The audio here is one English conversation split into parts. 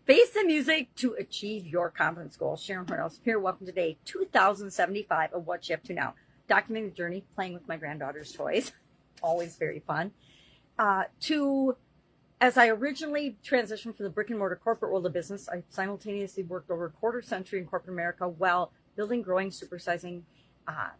Face the music to achieve your confidence goal. Sharon Horne-Ellstrom here. Welcome to day 2075 of What You Up To Now. Documenting the journey, playing with my granddaughter's toys. Always very fun. As I originally transitioned from the brick and mortar corporate world of business, I simultaneously worked over a quarter century in corporate America while building, growing, supersizing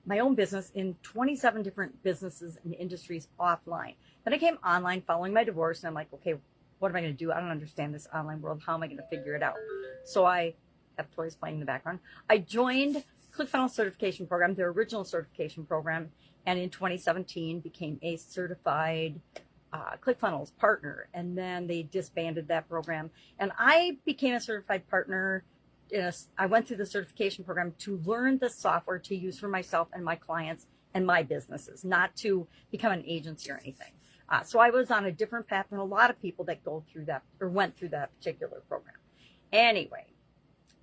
my own business in 27 different businesses and industries offline. Then I came online following my divorce, and I'm like, okay, what am I going to do? I don't understand this online world. How am I going to figure it out? So I have toys playing in the background. I joined ClickFunnels certification program, their original certification program, and in 2017 became a certified ClickFunnels partner. And then they disbanded that program. And I became a certified partner. I went through the certification program to learn the software to use for myself and my clients and my businesses, not to become an agency or anything. So I was on a different path than a lot of people that go through that or went through that particular program. Anyway,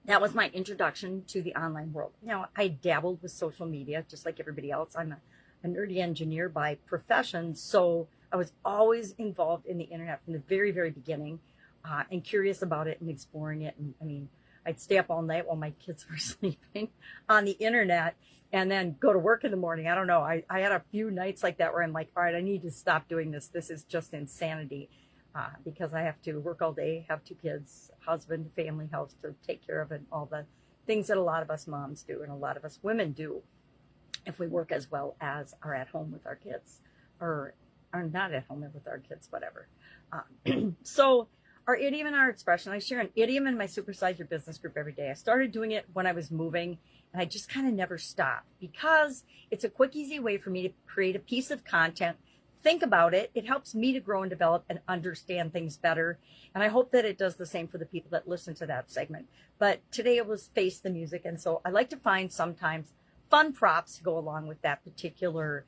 that was my introduction to the online world. Now, I dabbled with social media just like everybody else. I'm a nerdy engineer by profession, so I was always involved in the internet from the very, very beginning and curious about it and exploring it. And I mean, I'd stay up all night while my kids were sleeping on the internet and then go to work in the morning. I don't know. I had a few nights like that where I'm like, all right, I need to stop doing this. This is just insanity because I have to work all day, have two kids, husband, family, house to take care of, and all the things that a lot of us moms do and a lot of us women do if we work as well as are at home with our kids or are not at home with our kids, whatever. So our idiom and our expression, I share an idiom in my Supersize Your Business group every day. I started doing it when I was moving, and I just kind of never stopped because it's a quick, easy way for me to create a piece of content, think about it. It helps me to grow and develop and understand things better. And I hope that it does the same for the people that listen to that segment. But today it was Face the Music. And so I like to find sometimes fun props to go along with that particular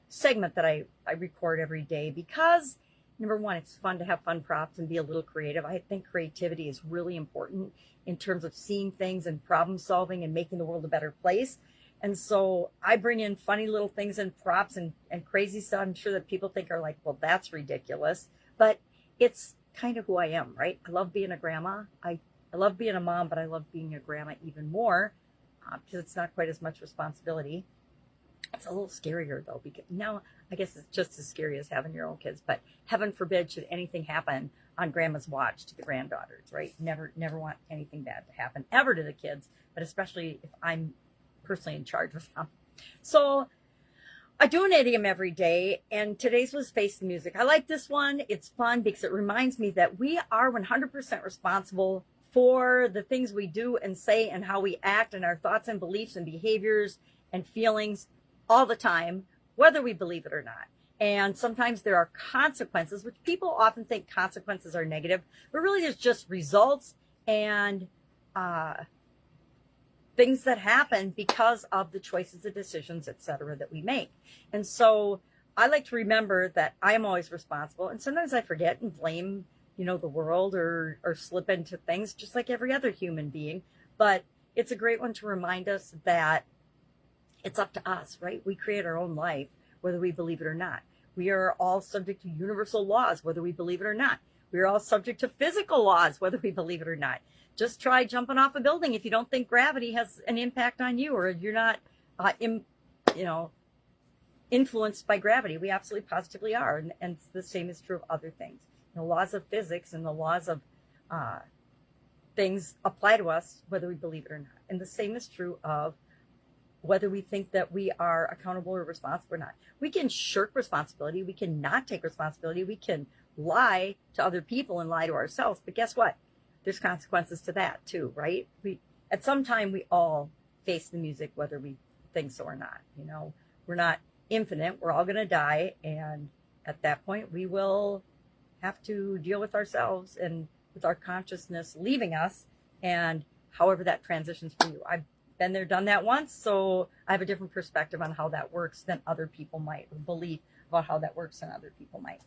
segment that I record every day because number one, it's fun to have fun props and be a little creative. I think creativity is really important in terms of seeing things and problem solving and making the world a better place. And so I bring in funny little things and props and crazy stuff. I'm sure that people think are like, well, that's ridiculous. But it's kind of who I am, right? I love being a grandma. I love being a mom, but I love being a grandma even more because it's not quite as much responsibility. It's a little scarier though, because now I guess it's just as scary as having your own kids, but heaven forbid should anything happen on grandma's watch to the granddaughters, right? Never want anything bad to happen ever to the kids, but especially if I'm personally in charge of them. So I do an idiom every day, and today's was Face the Music. I like this one. It's fun because it reminds me that we are 100% responsible for the things we do and say and how we act and our thoughts and beliefs and behaviors and feelings all the time, whether we believe it or not. And sometimes there are consequences, which people often think consequences are negative, but really there's just results and things that happen because of the choices, the decisions, etc., that we make. And so I like to remember that I am always responsible. And sometimes I forget and blame, the world or slip into things just like every other human being. But it's a great one to remind us that it's up to us, right? We create our own life, whether we believe it or not. We are all subject to universal laws, whether we believe it or not. We are all subject to physical laws, whether we believe it or not. Just try jumping off a building if you don't think gravity has an impact on you or you're not, influenced by gravity. We absolutely positively are. And the same is true of other things. The laws of physics and the laws of things apply to us, whether we believe it or not. And the same is true of whether we think that we are accountable or responsible or not. We can shirk responsibility. We can not take responsibility. We can lie to other people and lie to ourselves. But guess what? There's consequences to that too, right? At some time, we all face the music, whether we think so or not. We're not infinite. We're all going to die. And at that point, we will have to deal with ourselves and with our consciousness leaving us. And however that transitions for you. I've been there, done that once, so I have a different perspective on how that works than other people might, or belief about how that works than other people might.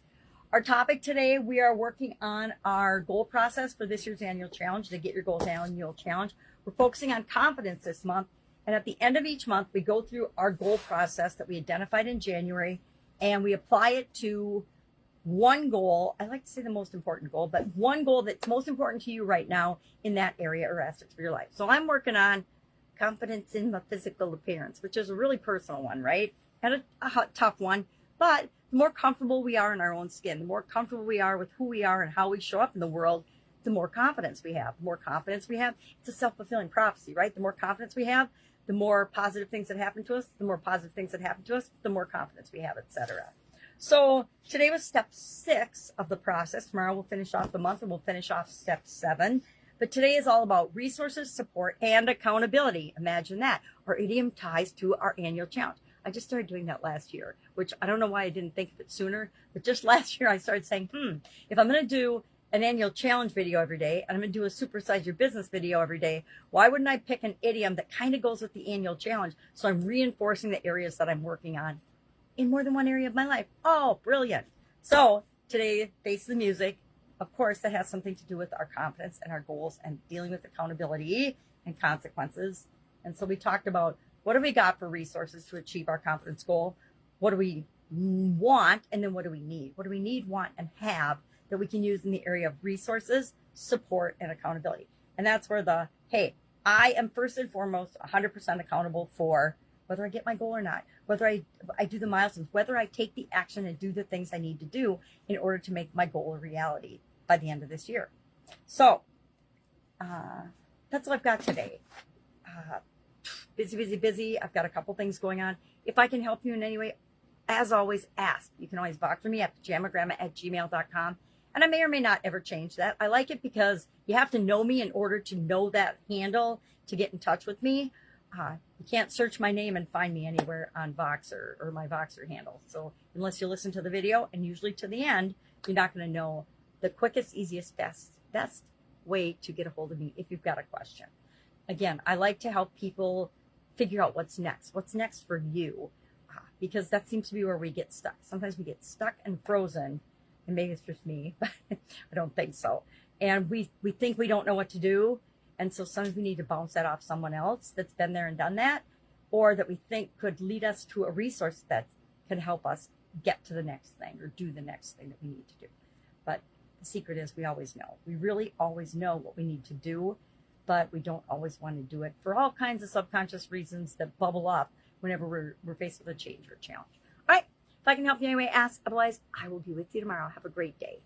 Our topic today, we are working on our goal process for this year's annual challenge, the Get Your Goals Annual Challenge. We're focusing on confidence this month, and at the end of each month, we go through our goal process that we identified in January, and we apply it to one goal. I like to say the most important goal, but one goal that's most important to you right now in that area or aspect of your life. So I'm working on confidence in my physical appearance, which is a really personal one, right? And a tough one. But the more comfortable we are in our own skin, the more comfortable we are with who we are and how we show up in the world, the more confidence we have. The more confidence we have, it's a self-fulfilling prophecy, right? The more confidence we have, the more positive things that happen to us, the more positive things that happen to us, the more confidence we have, etc. So today was step 6 of the process. Tomorrow we'll finish off the month and we'll finish off step 7. But today is all about resources, support, and accountability. Imagine that. Our idiom ties to our annual challenge. I just started doing that last year, which I don't know why I didn't think of it sooner. But just last year I started saying, if I'm going to do an annual challenge video every day, and I'm going to do a supersize your business video every day, why wouldn't I pick an idiom that kind of goes with the annual challenge? So I'm reinforcing the areas that I'm working on in more than one area of my life. Oh, brilliant. So today, Face the Music, of course, that has something to do with our confidence and our goals and dealing with accountability and consequences. And so we talked about what do we got for resources to achieve our confidence goal? What do we want? And then what do we need? What do we need, want, and have that we can use in the area of resources, support, and accountability? And that's where hey, I am first and foremost 100% accountable for whether I get my goal or not, whether I do the milestones, whether I take the action and do the things I need to do in order to make my goal a reality by the end of this year. So that's what I've got today. Busy. I've got a couple things going on. If I can help you in any way, as always, ask. You can always box me at pajamagramma@gmail.com. And I may or may not ever change that. I like it because you have to know me in order to know that handle to get in touch with me. You can't search my name and find me anywhere on Voxer or my Voxer handle. So unless you listen to the video, and usually to the end, you're not going to know the quickest, easiest, best way to get a hold of me if you've got a question. Again, I like to help people figure out what's next for you, because that seems to be where we get stuck. Sometimes we get stuck and frozen, and maybe it's just me, but I don't think so. And we think we don't know what to do. And so sometimes we need to bounce that off someone else that's been there and done that, or that we think could lead us to a resource that can help us get to the next thing or do the next thing that we need to do. But the secret is we always know. We really always know what we need to do, but we don't always want to do it for all kinds of subconscious reasons that bubble up whenever we're faced with a change or a challenge. All right. If I can help you anyway, ask. Otherwise, I will be with you tomorrow. Have a great day.